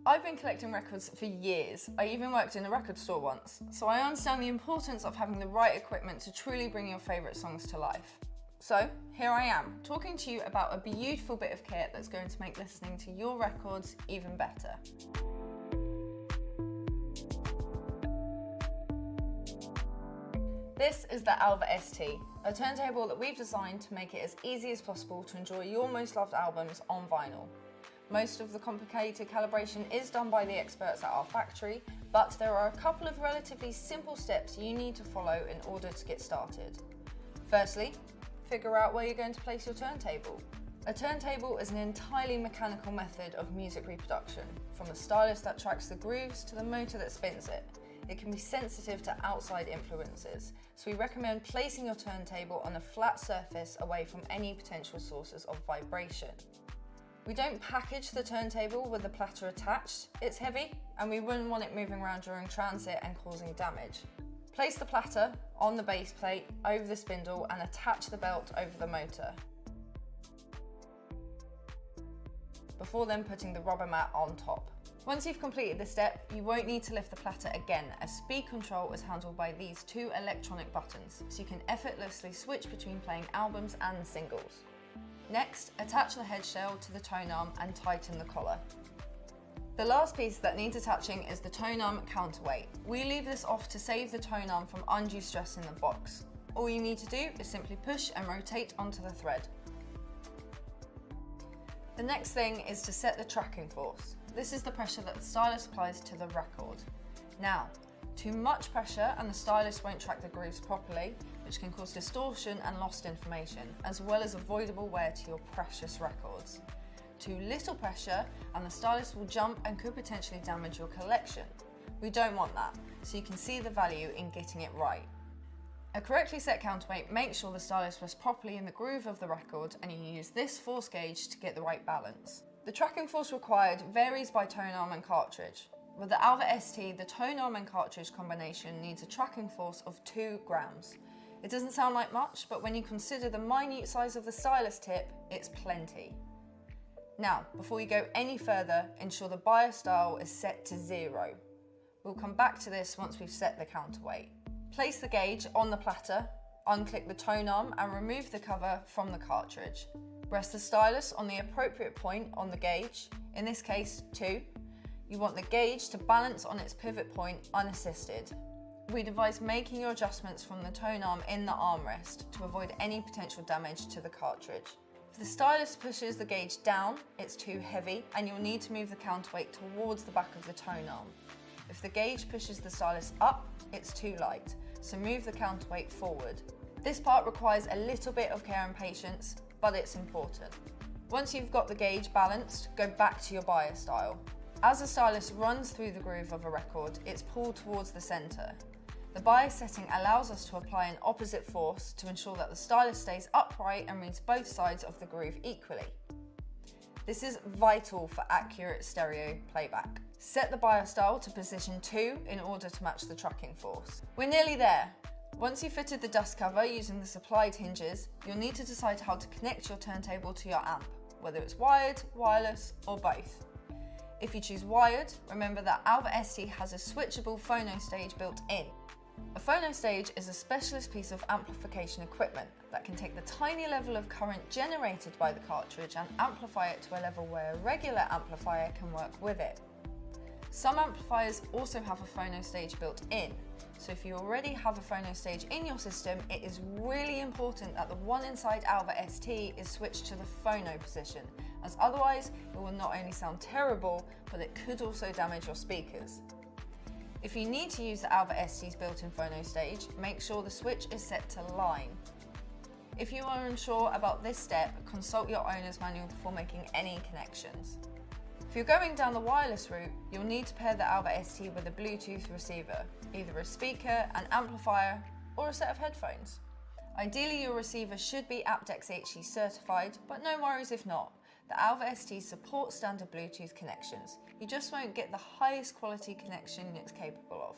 I've been collecting records for years. I even worked in a record store once, so I understand the importance of having the right equipment to truly bring your favourite songs to life. So here I am, talking to you about a beautiful bit of kit that's going to make listening to your records even better. This is the Alva ST, a turntable that we've designed to make it as easy as possible to enjoy your most loved albums on vinyl. Most of the complicated calibration is done by the experts at our factory, but there are a couple of relatively simple steps you need to follow in order to get started. Firstly, figure out where you're going to place your turntable. A turntable is an entirely mechanical method of music reproduction, from the stylus that tracks the grooves to the motor that spins it. It can be sensitive to outside influences, so we recommend placing your turntable on a flat surface away from any potential sources of vibration. We don't package the turntable with the platter attached. It's heavy and we wouldn't want it moving around during transit and causing damage. Place the platter on the base plate over the spindle and attach the belt over the motor, before then putting the rubber mat on top. Once you've completed this step, you won't need to lift the platter again, as speed control is handled by these two electronic buttons, so you can effortlessly switch between playing albums and singles. Next, attach the head shell to the tone arm and tighten the collar. The last piece that needs attaching is the tone arm counterweight. We leave this off to save the tone arm from undue stress in the box. All you need to do is simply push and rotate onto the thread. The next thing is to set the tracking force. This is the pressure that the stylus applies to the record. Now, too much pressure and the stylus won't track the grooves properly, which can cause distortion and lost information, as well as avoidable wear to your precious records. Too little pressure and the stylus will jump and could potentially damage your collection. We don't want that, so you can see the value in getting it right. A correctly set counterweight makes sure the stylus rests properly in the groove of the record, and you use this force gauge to get the right balance. The tracking force required varies by tone arm and cartridge. With the Alva ST, the tone arm and cartridge combination needs a tracking force of 2 grams. It doesn't sound like much, but when you consider the minute size of the stylus tip, it's plenty. Now, before you go any further, ensure the bias dial is set to 0. We'll come back to this once we've set the counterweight. Place the gauge on the platter, unclick the tone arm and remove the cover from the cartridge. Rest the stylus on the appropriate point on the gauge, in this case 2. You want the gauge to balance on its pivot point unassisted. We'd advise making your adjustments from the tone arm in the armrest to avoid any potential damage to the cartridge. If the stylus pushes the gauge down, it's too heavy and you'll need to move the counterweight towards the back of the tone arm. If the gauge pushes the stylus up, it's too light, so move the counterweight forward. This part requires a little bit of care and patience, but it's important. Once you've got the gauge balanced, go back to your bias dial. As the stylus runs through the groove of a record, it's pulled towards the centre. The bias setting allows us to apply an opposite force to ensure that the stylus stays upright and reads both sides of the groove equally. This is vital for accurate stereo playback. Set the bias dial to position 2 in order to match the tracking force. We're nearly there. Once you've fitted the dust cover using the supplied hinges, you'll need to decide how to connect your turntable to your amp, whether it's wired, wireless, or both. If you choose wired, remember that Alva ST has a switchable phono stage built in. A phono stage is a specialist piece of amplification equipment that can take the tiny level of current generated by the cartridge and amplify it to a level where a regular amplifier can work with it. Some amplifiers also have a phono stage built in, so if you already have a phono stage in your system, it is really important that the one inside Alva ST is switched to the phono position, as otherwise it will not only sound terrible, but it could also damage your speakers. If you need to use the Alva ST's built-in phono stage, make sure the switch is set to line. If you are unsure about this step, consult your owner's manual before making any connections. If you're going down the wireless route, you'll need to pair the Alva ST with a Bluetooth receiver, either a speaker, an amplifier, or a set of headphones. Ideally, your receiver should be aptX certified, but no worries if not. The Alva ST supports standard Bluetooth connections. You just won't get the highest quality connection it's capable of.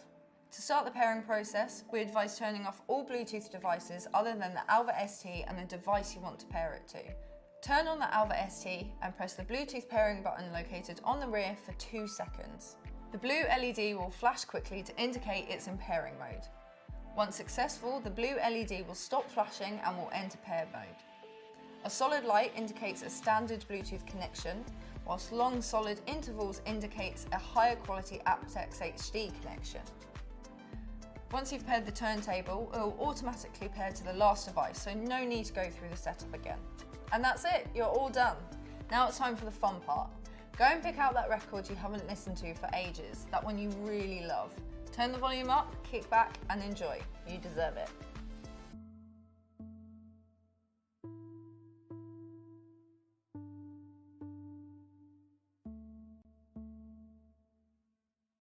To start the pairing process, we advise turning off all Bluetooth devices other than the Alva ST and the device you want to pair it to. Turn on the Alva ST and press the Bluetooth pairing button located on the rear for 2 seconds. The blue LED will flash quickly to indicate it's in pairing mode. Once successful, the blue LED will stop flashing and will enter pair mode. A solid light indicates a standard Bluetooth connection, whilst long solid intervals indicates a higher quality aptX HD connection. Once you've paired the turntable, it will automatically pair to the last device, so no need to go through the setup again. And that's it, you're all done. Now it's time for the fun part. Go and pick out that record you haven't listened to for ages, that one you really love. Turn the volume up, kick back and enjoy. You deserve it.